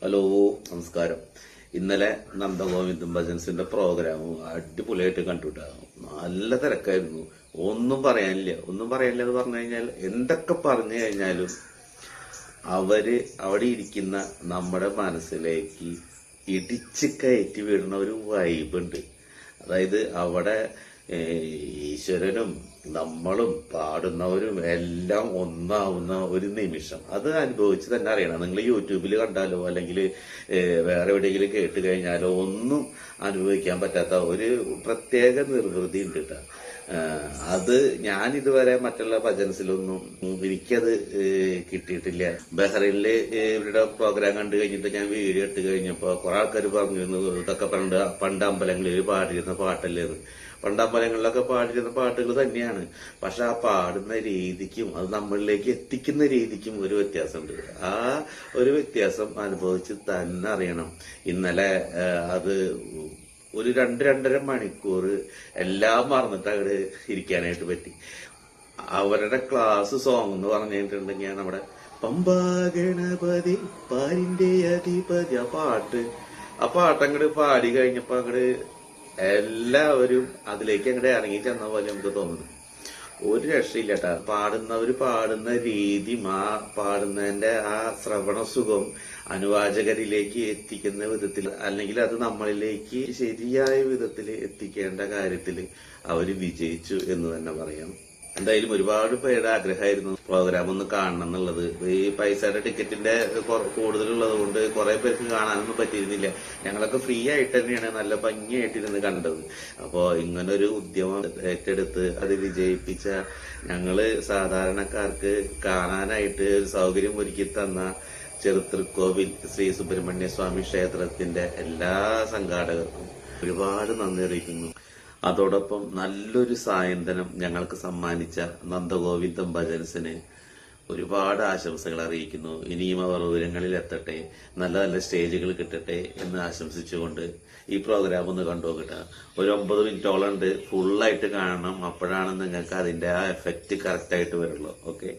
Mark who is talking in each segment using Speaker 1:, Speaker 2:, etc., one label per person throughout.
Speaker 1: Hello, നമസ്കാരം. ഇന്നലെ Nandagovindan ഭജൻസിന്റെ programme അടിപൊളിയായിട്ട് കണ്ടുവിട്ടായിരുന്നു. നല്ല തിരക്കായിരുന്നു. ഒന്നും പറയാനില്ല എന്ന് പറഞ്ഞു കഴിഞ്ഞാൽ എന്തൊക്കെ പറഞ്ഞു കഴിഞ്ഞാലും അവര് അവിടെ ഇരിക്കുന്ന നമ്മുടെ മനസ്സിലേക്ക് ഇടിച്ച് കയറ്റി വീഴുന്ന ഒരു വൈബുണ്ട്. അതായത് അവിടെ ഈശ്വരനും നമ്മളും പാടുന്നവരും എല്ലാം ഒന്നാവുന്ന ഒരു നിമിഷം അത് അനുഭവിച്ച് തന്നെ അറിയണം. നിങ്ങൾ യൂട്യൂബിൽ കണ്ടാലോ അല്ലെങ്കിൽ വേറെ എവിടെയെങ്കിലും കേട്ട് കഴിഞ്ഞാലോ ഒന്നും അനുഭവിക്കാൻ പറ്റാത്ത ഒരു പ്രത്യേക നിർവൃതി ഉണ്ട് കേട്ടോ. അത് ഞാൻ ഇതുവരെ മറ്റുള്ള ഭജൻസിലൊന്നും എനിക്കത് കിട്ടിയിട്ടില്ല. ബഹ്റൈനില് ഇവരുടെ പ്രോഗ്രാം കണ്ടു കഴിഞ്ഞിട്ട് ഞാൻ വീഡിയോ ഇട്ട് കഴിഞ്ഞപ്പോ കുറെ ആൾക്കാർ പറഞ്ഞിരുന്നു ഇതൊക്കെ പണ്ട് അമ്പലങ്ങളിൽ പാടിയിരുന്ന പാട്ടല്ലേ. പണ്ടമ്പലങ്ങളിലൊക്കെ പാടിയിരുന്ന പാട്ടുകൾ തന്നെയാണ്. പക്ഷെ ആ പാടുന്ന രീതിക്കും അത് നമ്മളിലേക്ക് എത്തിക്കുന്ന രീതിക്കും ഒരു വ്യത്യാസമുണ്ട്. ആ ഒരു വ്യത്യാസം അനുഭവിച്ച് തന്നെ അറിയണം. ഇന്നലെ അത് ഒരു 2-2.5 മണിക്കൂർ എല്ലാം മറന്നിട്ട് അവിടെ ഇരിക്കാനായിട്ട് പറ്റി. അവരുടെ ക്ലാസ് സോങ് എന്ന് പറഞ്ഞിട്ടുണ്ടെങ്കിൽ നമ്മുടെ പമ്പാ ഗണപതി പാരിന്റെ അധിപതി ആ പാട്ടങ്ങട് പാടി കഴിഞ്ഞപ്പോ അങ്ങട് എല്ലാവരും അതിലേക്ക് അങ്ങോട്ട് ഇറങ്ങി ചെന്ന പോലെ നമുക്ക് തോന്നുന്നു. ഒരു രക്ഷയില്ല കേട്ടാ. പാടുന്നവര് പാടുന്ന രീതി, ആ പാടുന്നതിന്റെ ആ ശ്രവണ സുഖം അനുവാചകരിലേക്ക് എത്തിക്കുന്ന വിധത്തിൽ അല്ലെങ്കിൽ അത് നമ്മളിലേക്ക് ശരിയായ വിധത്തിൽ എത്തിക്കേണ്ട കാര്യത്തിൽ അവര് വിജയിച്ചു എന്ന് തന്നെ പറയാം. എന്തായാലും ഒരുപാട് പേരുടെ ആഗ്രഹമായിരുന്നു പ്രോഗ്രാം ഒന്ന് കാണണം എന്നുള്ളത്. ഈ പൈസയുടെ ടിക്കറ്റിന്റെ കൂടുതലുള്ളത് കൊണ്ട് കുറെ പേർക്ക് കാണാനൊന്നും പറ്റിയിരുന്നില്ല. ഞങ്ങളൊക്കെ ഫ്രീ ആയിട്ട് തന്നെയാണ് നല്ല ഭംഗിയായിട്ടിരുന്ന് കണ്ടത്. അപ്പോ ഇങ്ങനൊരു ഉദ്യമം ഏറ്റെടുത്ത് അത് വിജയിപ്പിച്ച ഞങ്ങള് സാധാരണക്കാർക്ക് കാണാനായിട്ട് ഒരു സൗകര്യം ഒരുക്കി തന്ന ചെറുതൃക്കോവിൽ ശ്രീ സുബ്രഹ്മണ്യ സ്വാമി ക്ഷേത്രത്തിന്റെ എല്ലാ സംഘാടകർക്കും ഒരുപാട് നന്ദി അറിയിക്കുന്നു. അതോടൊപ്പം നല്ലൊരു സായന്തനം ഞങ്ങൾക്ക് സമ്മാനിച്ച നന്ദഗോവിന്ദൻ ഭജൻസിന് ഒരുപാട് ആശംസകൾ അറിയിക്കുന്നു. ഇനിയും അവർ ഉയരങ്ങളിൽ എത്തട്ടെ, നല്ല നല്ല സ്റ്റേജുകൾ കിട്ടട്ടെ എന്ന് ആശംസിച്ചുകൊണ്ട് ഈ പ്രോഗ്രാം ഒന്ന് കണ്ടുപോകട്ടെ. ഒരു 9 മിനിറ്റോളം ഉണ്ട്. ഫുള്ളായിട്ട് കാണണം. അപ്പോഴാണ് നിങ്ങൾക്ക് അതിന്റെ ആ എഫക്റ്റ് കറക്റ്റായിട്ട് വരുള്ളൂ. ഓക്കെ.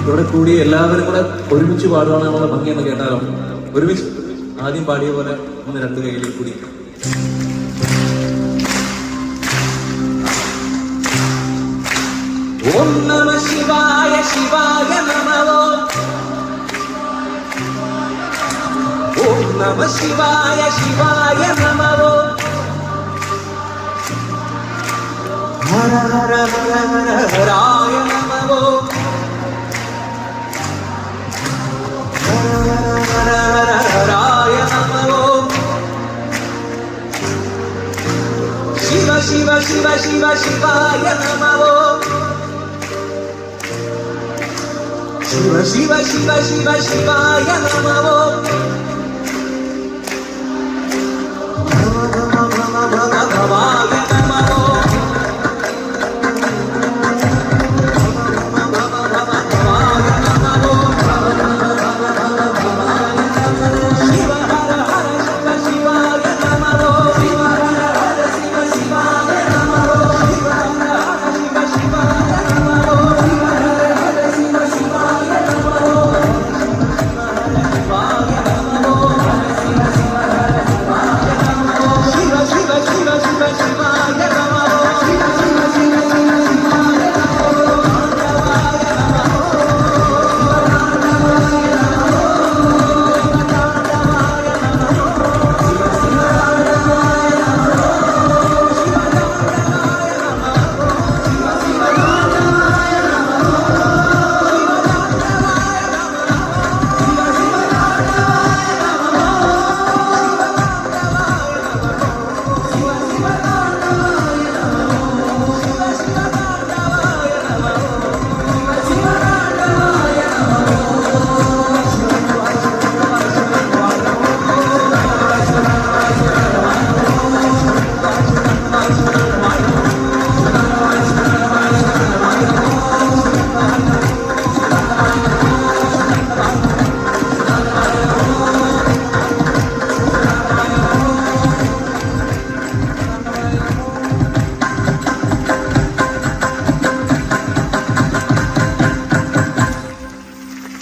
Speaker 2: ഇവിടെ കൂടി എല്ലാവരും കൂടെ ഒരുമിച്ച് പാടുവാണെന്നുള്ള ഭംഗിയെന്ന് കേട്ടാലോ? ഒരുമിച്ച് ആദ്യം പാടിയ പോലെ ഒന്ന് രണ്ട് കൈയിലേക്ക് കൂടി. ഓം നമഃ ശിവായ ശിവായ നമഃ. ഓം നമഃ ശിവായ ശിവായ നമഃ. ഹര ഹര ഹര ഹര ഹരായ നമഃ. ഹര ഹര ഹരായ നമഃ. ശിവ ശിവ ശിവ ശിവ ശിവായ നമഃ. ശിവ ശിവ ശിവ ശിവ ശിവായ നമഃ. നമ നമ നമ നമ